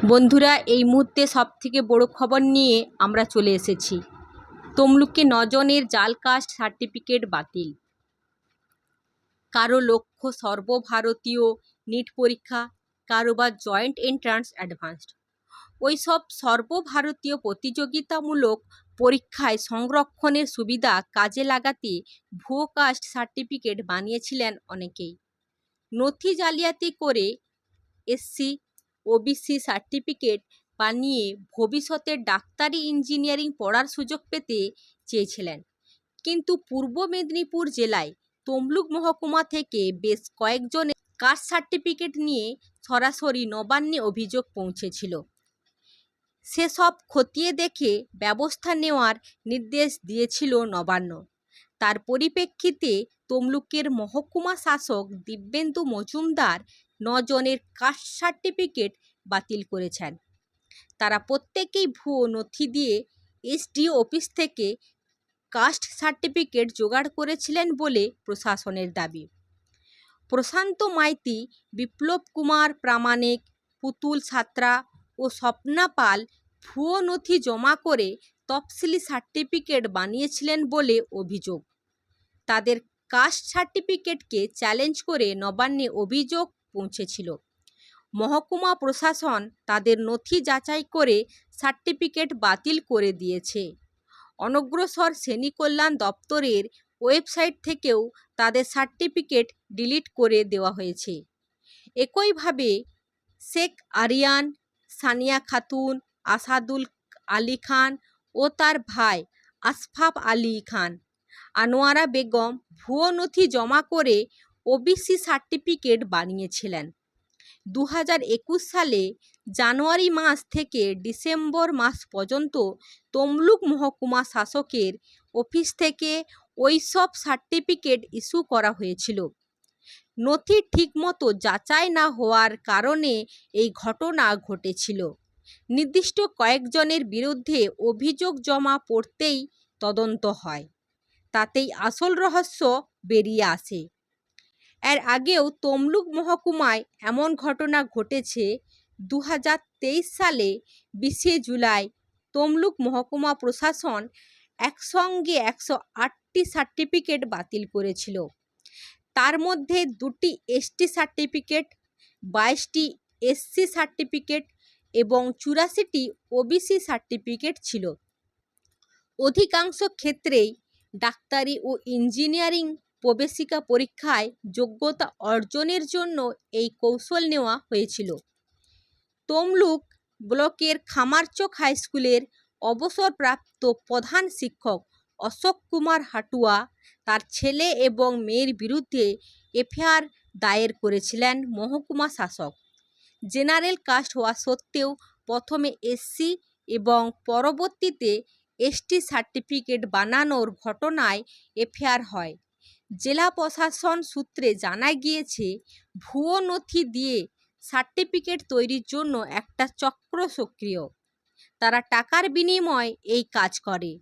বন্ধুরা, এই মুহূর্তে সবথেকে বড় খবর নিয়ে আমরা চলে এসেছি। তমলুকে 9 জনের জাল কাস্ট সার্টিফিকেট বাতিল। কারো লক্ষ্য সর্বভারতীয় নিট পরীক্ষা, কারো বা জয়েন্ট এন্ট্রান্স অ্যাডভান্সড। ওই সব সর্বভারতীয় প্রতিযোগিতামূলক পরীক্ষায় সংরক্ষণের সুবিধা কাজে লাগাতে ভুয়ো কাস্ট সার্টিফিকেট বানিয়েছিলেন অনেকেই। নথি জালিয়াতি করে এসসি ওবিসি সার্টিফিকেট বানিয়ে ভবিষ্যতে ডাক্তারি ইঞ্জিনিয়ারিং পড়ার সুযোগ পেতে চেয়েছিলেন। কিন্তু পূর্ব মেদিনীপুর জেলায় তমলুক মহকুমা থেকে বেশ কয়েকজনের কাস্ট সার্টিফিকেট নিয়ে সরাসরি নবান্নে অভিযোগ পৌঁছেছিল। সেসব খতিয়ে দেখে ব্যবস্থা নেওয়ার নির্দেশ দিয়েছিল নবান্ন। তার পরিপ্রেক্ষিতে তমলুকের মহকুমা শাসক দিব্যেন্দু মজুমদার 9 জনের কাস্ট সার্টিফিকেট বাতিল করেছেন। তারা প্রত্যেকেই ভুয়ো নথি দিয়ে এসডিও অফিস থেকে কাস্ট সার্টিফিকেট জোগাড় করেছিলেন বলে প্রশাসনের দাবি। প্রশান্ত মাইতি, বিপ্লব কুমার প্রামাণিক, পুতুল সাঁতরা ও স্বপ্না পাল ভুয়ো নথি জমা করে তফসিলি সার্টিফিকেট বানিয়েছিলেন বলে অভিযোগ। তাদের কাস্ট সার্টিফিকেটকে চ্যালেঞ্জ করে নবান্নে অভিযোগ পৌঁছেছিল। মহকুমা প্রশাসন তাদের নথি যাচাই করে সার্টিফিকেট বাতিল করে দিয়েছে। অনগ্রসর শ্রেণী কল্যাণ দপ্তরের ওয়েবসাইট থেকেও তাদের সার্টিফিকেট ডিলিট করে দেওয়া হয়েছে। একইভাবে শেখ আরিয়ান, সানিয়া খাতুন, আসাদুল আলী খান ও তার ভাই আশফাক আলী খান, আনোয়ারা বেগম ভুয়ো নথি জমা করে ওবিসি সার্টিফিকেট বানিয়েছিলেন। 2021 সালে জানুয়ারি মাস থেকে ডিসেম্বর মাস পর্যন্ত তমলুক মহকুমা শাসকের অফিস থেকে ওই সব সার্টিফিকেট ইস্যু করা হয়েছিল। নথি ঠিকমতো যাচাই না হওয়ার কারণে এই ঘটনা ঘটেছিল। নির্দিষ্ট কয়েকজনের বিরুদ্ধে অভিযোগ জমা পড়তেই তদন্ত হয়, তাতেই আসল রহস্য বেরিয়ে আসে। এর আগেও তমলুক মহকুমায় এমন ঘটনা ঘটেছে। 2023 সালে 20 জুলাই তমলুক মহকুমা প্রশাসন একসঙ্গে 108টি সার্টিফিকেট বাতিল করেছিল। তার মধ্যে 2টি এসটি সার্টিফিকেট, 22টি এসসি সার্টিফিকেট এবং 84টি ওবিসি সার্টিফিকেট ছিল। অধিকাংশ ক্ষেত্রেই ডাক্তারি ও ইঞ্জিনিয়ারিং প্রবেশিকা পরীক্ষায় যোগ্যতা অর্জনের জন্য এই কৌশল নেওয়া হয়েছিল। তমলুক ব্লকের খামারচক হাইস্কুলের অবসরপ্রাপ্ত প্রধান শিক্ষক অশোক কুমার হাটুয়া তার ছেলে এবং মেয়ের বিরুদ্ধে এফআইআর দায়ের করেছিলেন মহকুমা শাসক। জেনারেল কাস্ট হওয়া সত্ত্বেও প্রথমে এসসি এবং পরবর্তীতে এসটি সার্টিফিকেট বানানোর ঘটনায় এফআইআর হয়। জেলা প্রশাসন সূত্রে জানা গিয়েছে, ভুয়ো নথি দিয়ে সার্টিফিকেট তৈরির জন্য একটা চক্র সক্রিয়। তারা টাকার বিনিময়ে এই কাজ করে।